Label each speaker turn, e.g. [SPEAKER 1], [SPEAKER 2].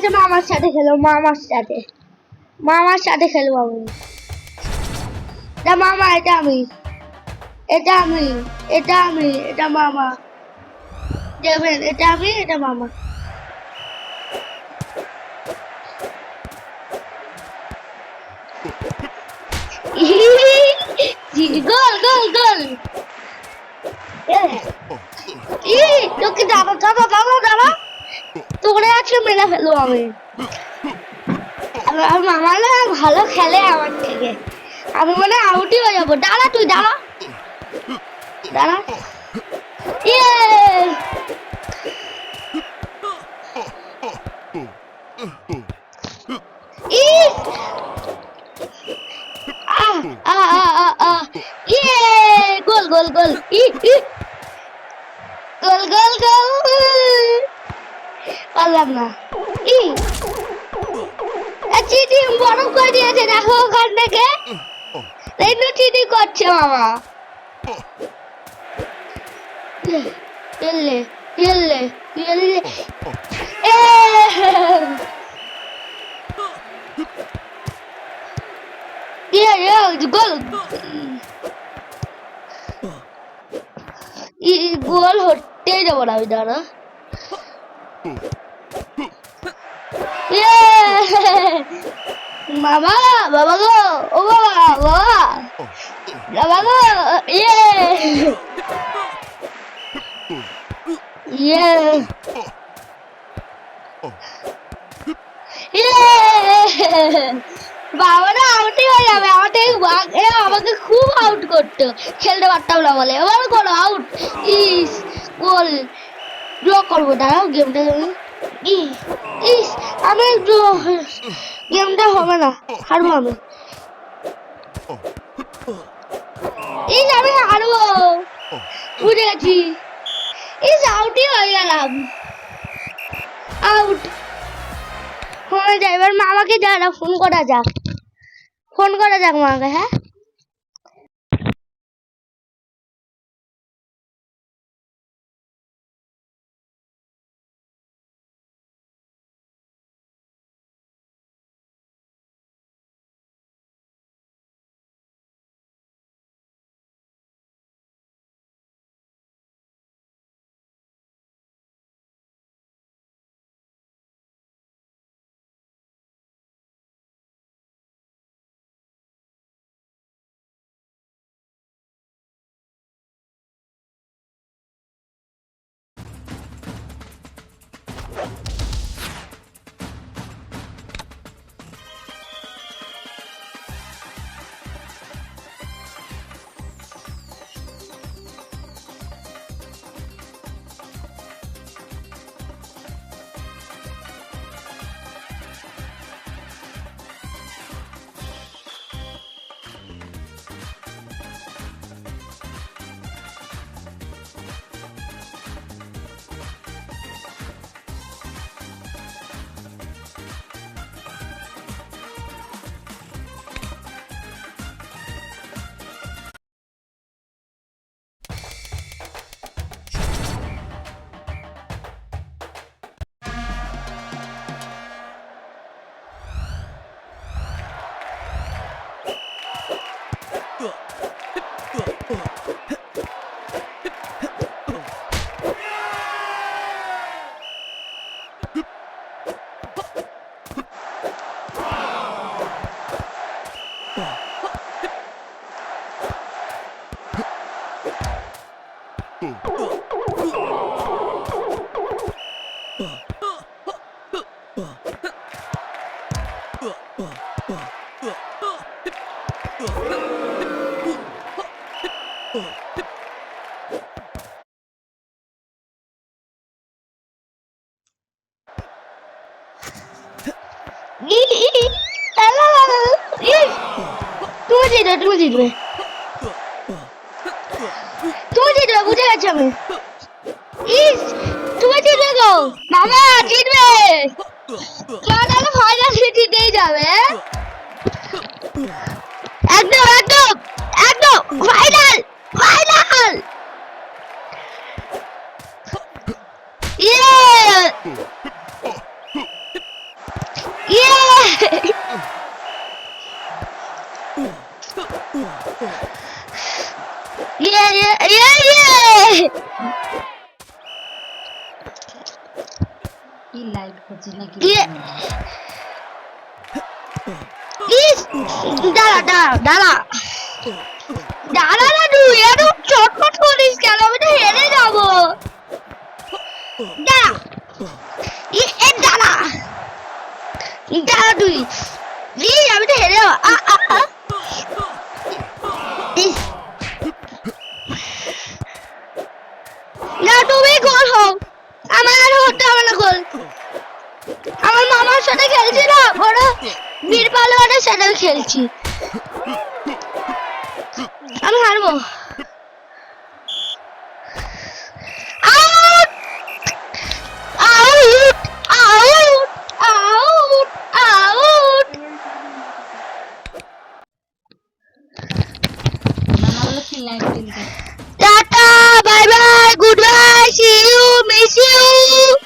[SPEAKER 1] আছে মামার সাথে খেলো, মামার সাথে খেলবো আমি। এটা মামা, এটা আমি, এটা মামা। দেখবেন এটা আমি, এটা মামা। গোল গোল গোল। তোকে দাঁড়া তোরে আজকে মেরে ফেলবো আমি। মামা না ভালো খেলে আমার থেকে, আমি মনে আউটই হয়ে যাবো। দাঁড়া তুই, দাঁড়া। গোল গোল গোল গোল গোল গোল। পারলাম না। চিটিং বরফ করে দিয়েছে, দেখো ওখান থেকে। চিটিং করছে মামা। খেললে খেললে খেললে গোল গোল হতেই যাবো না আমি। দাঁড়া বাবা, বাবা গো, ও বাবা, বাবা, বাবা গো, বাবারা আউটই হয়ে যাবে। আমাকে খুব আউট করতো, খেলতে পারতাম না বলে। এবার গোল আউট। গোল ড্র করবো। দাঁড়াও গেমটা। আমি গেমটা হবে না, হারবো আমি। আমি হারবো, বুঝে গেছি। আউটই হয়ে গেলাম, আউট হয়ে যায়। এবার মামাকে যারা ফোন করা যাক মামাকে। হ্যাঁ, তুমি জিতবে, বুঝে গেছি আমি। তুমি জিতবে গো মামা, জিতবে। তাহলে ফাইনাল জিতেই যাবে। একদম একদম একদম ফাইনাল ফাইনাল। ইয়ে ইয়ে ইয়ে ইয়ে
[SPEAKER 2] কি লাইট করছিস নাকি
[SPEAKER 1] ইয়ে ইস দাঁড়া দাঁড়া দাঁড়া দাঁড়া না তুই এত চটপট করিস কেন আমি তো হেরে যাবো দাঁড়া এ দাঁড়া দাঁড়া তুই আমি তো হেরে যাবো ইস না তুমি গোল হও আমার আর হতে হবে না গোল আমার মামার সাথে খেলছি না বড় বীর পালোয়ানের সাথে খেলছি আমি হারবো out out out out out
[SPEAKER 2] মামা বলে কি লাইট জ্বলছে
[SPEAKER 1] tata bye bye goodbye see you miss you